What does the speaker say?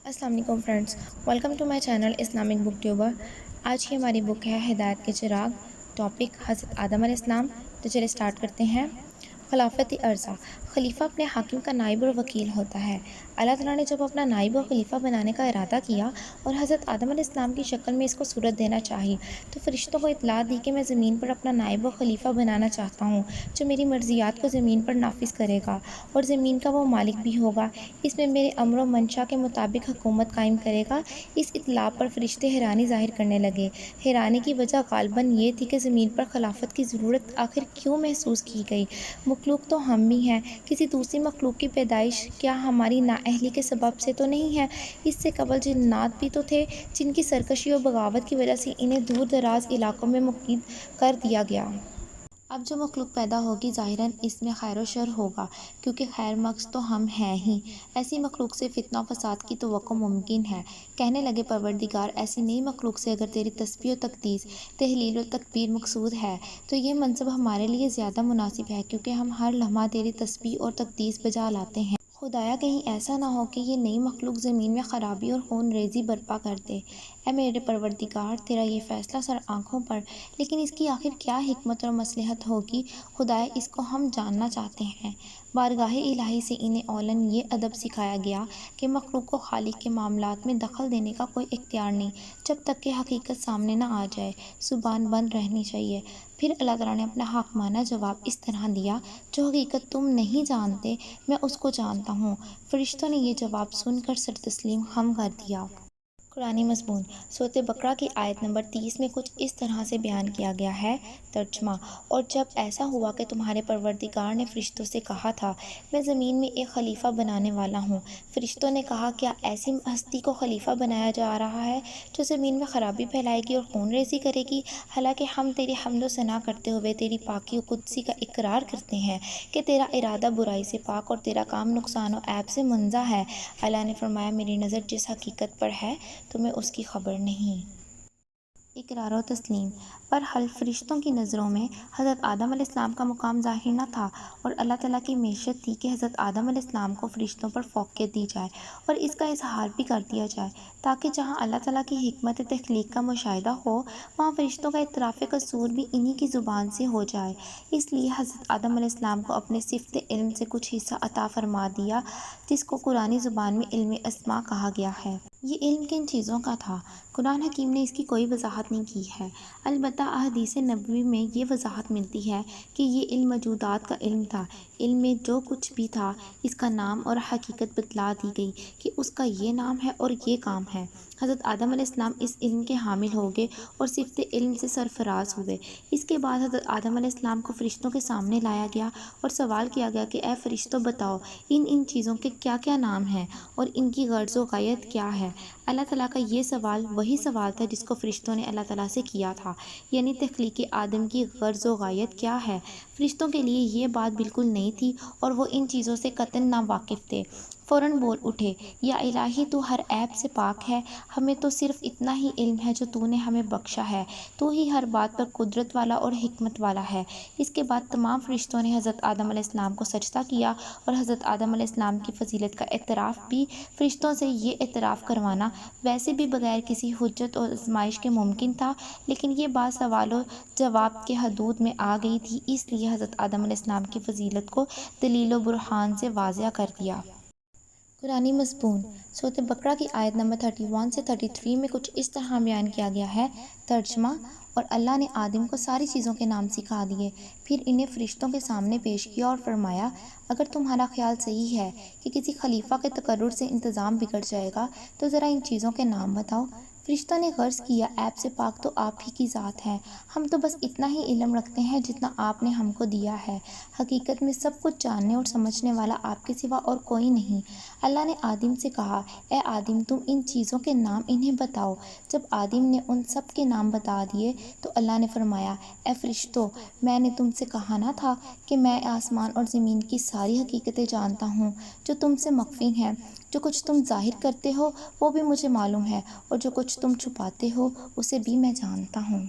السلام علیکم friends, welcome to my channel Islamic book tuber. آج کی ہماری بک ہے ہدایت کے چراغ، ٹاپک حضرت آدم علیہ السلام۔ تو چلے اسٹارٹ کرتے ہیں۔ خلافت عرضہ، خلیفہ اپنے حاکم کا نائب اور وکیل ہوتا ہے۔ اللہ تعالیٰ نے جب اپنا نائب اور خلیفہ بنانے کا ارادہ کیا اور حضرت آدم علیہ السلام کی شکل میں اس کو صورت دینا چاہی تو فرشتوں کو اطلاع دی کہ میں زمین پر اپنا نائب اور خلیفہ بنانا چاہتا ہوں جو میری مرضیات کو زمین پر نافذ کرے گا اور زمین کا وہ مالک بھی ہوگا، اس میں میرے امر و منشا کے مطابق حکومت قائم کرے گا۔ اس اطلاع پر فرشتے حیرانی ظاہر کرنے لگے۔ حیرانی کی وجہ غالباً یہ تھی کہ زمین پر خلافت کی ضرورت آخر کیوں محسوس کی گئی؟ مخلوق تو ہم بھی ہیں، کسی دوسری مخلوق کی پیدائش کیا ہماری نااہلی کے سبب سے تو نہیں ہے؟ اس سے قبل جنات بھی تو تھے جن کی سرکشی اور بغاوت کی وجہ سے انہیں دور دراز علاقوں میں مقید کر دیا گیا۔ اب جو مخلوق پیدا ہوگی ظاہراً اس میں خیر و شر ہوگا، کیونکہ خیر مقصد تو ہم ہیں ہی۔ ایسی مخلوق سے فتنہ و فساد کی توقع ممکن ہے۔ کہنے لگے پروردگار، ایسی نئی مخلوق سے اگر تیری تسبیح و تقدیس، تحلیل و تکبیر مقصود ہے تو یہ منصب ہمارے لیے زیادہ مناسب ہے، کیونکہ ہم ہر لمحہ تیری تسبیح اور تقدیس بجا لاتے ہیں۔ خدایا کہیں ایسا نہ ہو کہ یہ نئی مخلوق زمین میں خرابی اور خون ریزی برپا کر دے۔ اے میرے پروردگار، تیرا یہ فیصلہ سر آنکھوں پر، لیکن اس کی آخر کیا حکمت اور مصلحت ہوگی؟ خدایا اس کو ہم جاننا چاہتے ہیں۔ بارگاہ الہی سے انہیں اولاً یہ ادب سکھایا گیا کہ مخلوق کو خالق کے معاملات میں دخل دینے کا کوئی اختیار نہیں جب تک کہ حقیقت سامنے نہ آ جائے، زبان بند رہنی چاہیے۔ پھر اللہ تعالیٰ نے اپنا حاکمانہ جواب اس طرح دیا، جو حقیقت تم نہیں جانتے میں اس کو جانتا ہوں۔ فرشتوں نے یہ جواب سن کر سر تسلیم خم کر دیا۔ قرآنی مضمون، سورۃ بقرہ کی آیت نمبر 30 میں کچھ اس طرح سے بیان کیا گیا ہے۔ ترجمہ: اور جب ایسا ہوا کہ تمہارے پروردگار نے فرشتوں سے کہا تھا، میں زمین میں ایک خلیفہ بنانے والا ہوں، فرشتوں نے کہا، کیا ایسی ہستی کو خلیفہ بنایا جا رہا ہے جو زمین میں خرابی پھیلائے گی اور خون ریزی کرے گی؟ حالانکہ ہم تیری حمد و ثنا کرتے ہوئے تیری پاکی و قدسی کا اقرار کرتے ہیں کہ تیرا ارادہ برائی سے پاک اور تیرا کام نقصان و عیب سے منزہ ہے۔ اللہ نے فرمایا، میری نظر جس حقیقت پر ہے تمہیں اس کی خبر نہیں۔ اقرار و تسلیم۔ بہرحال فرشتوں کی نظروں میں حضرت آدم علیہ السلام کا مقام ظاہر نہ تھا، اور اللہ تعالیٰ کی معیشت تھی کہ حضرت آدم علیہ السلام کو فرشتوں پر فوقیت دی جائے اور اس کا اظہار بھی کر دیا جائے، تاکہ جہاں اللہ تعالیٰ کی حکمت تخلیق کا مشاہدہ ہو وہاں فرشتوں کا اعتراف قصور بھی انہی کی زبان سے ہو جائے۔ اس لیے حضرت آدم علیہ السلام کو اپنے صفت علم سے کچھ حصہ عطا فرما دیا، جس کو قرآنی زبان میں علم اسماء کہا گیا ہے۔ یہ علم کن چیزوں کا تھا؟ قرآن حکیم نے اس کی کوئی وضاحت نہیں کی ہے، البتہ احادیث نبوی میں یہ وضاحت ملتی ہے کہ یہ علم موجودات کا علم تھا۔ علم میں جو کچھ بھی تھا اس کا نام اور حقیقت بتلا دی گئی کہ اس کا یہ نام ہے اور یہ کام ہے۔ حضرت آدم علیہ السلام اس علم کے حامل ہو گئے اور صفت علم سے سرفراز ہوئے۔ اس کے بعد حضرت آدم علیہ السلام کو فرشتوں کے سامنے لایا گیا اور سوال کیا گیا کہ اے فرشتوں، بتاؤ ان چیزوں کے کیا کیا نام ہیں اور ان کی غرض و غایت کیا ہے؟ اللہ تعالیٰ کا یہ سوال وہی سوال تھا جس کو فرشتوں نے اللہ تعالیٰ سے کیا تھا، یعنی تخلیق آدم کی غرض و غایت کیا ہے۔ فرشتوں کے لیے یہ بات بالکل نئی تھی اور وہ ان چیزوں سے قطعاً ناواقف تھے۔ فوراً بول اٹھے، یا الہی، تو ہر عیب سے پاک ہے، ہمیں تو صرف اتنا ہی علم ہے جو تو نے ہمیں بخشا ہے، تو ہی ہر بات پر قدرت والا اور حکمت والا ہے۔ اس کے بعد تمام فرشتوں نے حضرت آدم علیہ السلام کو سجدہ کیا، اور حضرت آدم علیہ السلام کی فضیلت کا اعتراف بھی۔ فرشتوں سے یہ اعتراف کروانا ویسے بھی بغیر کسی حجت اور آزمائش کے ممکن تھا، لیکن یہ بات سوال و جواب کے حدود میں آ گئی تھی، اس لیے حضرت آدم علیہ السلام کی فضیلت کو دلیل و برہان سے واضح کر دیا۔ قرآنی مضمون، سورۃ بقرہ کی آیت نمبر 31 سے 33 میں کچھ اس طرح بیان کیا گیا ہے۔ ترجمہ: اور اللہ نے آدم کو ساری چیزوں کے نام سکھا دیے، پھر انہیں فرشتوں کے سامنے پیش کیا اور فرمایا، اگر تمہارا خیال صحیح ہے کہ کسی خلیفہ کے تقرر سے انتظام بگڑ جائے گا تو ذرا ان چیزوں کے نام بتاؤ۔ فرشتوں نے عرض کیا، عیب سے پاک تو آپ ہی کی ذات ہے، ہم تو بس اتنا ہی علم رکھتے ہیں جتنا آپ نے ہم کو دیا ہے، حقیقت میں سب کچھ جاننے اور سمجھنے والا آپ کے سوا اور کوئی نہیں۔ اللہ نے آدم سے کہا، اے آدم، تم ان چیزوں کے نام انہیں بتاؤ۔ جب آدم نے ان سب کے نام بتا دیے تو اللہ نے فرمایا، اے فرشتوں، میں نے تم سے کہا نہ تھا کہ میں آسمان اور زمین کی ساری حقیقتیں جانتا ہوں جو تم سے مخفی ہیں؟ جو کچھ تم ظاہر کرتے ہو وہ بھی مجھے معلوم ہے، اور جو کچھ تم چھپاتے ہو اسے بھی میں جانتا ہوں۔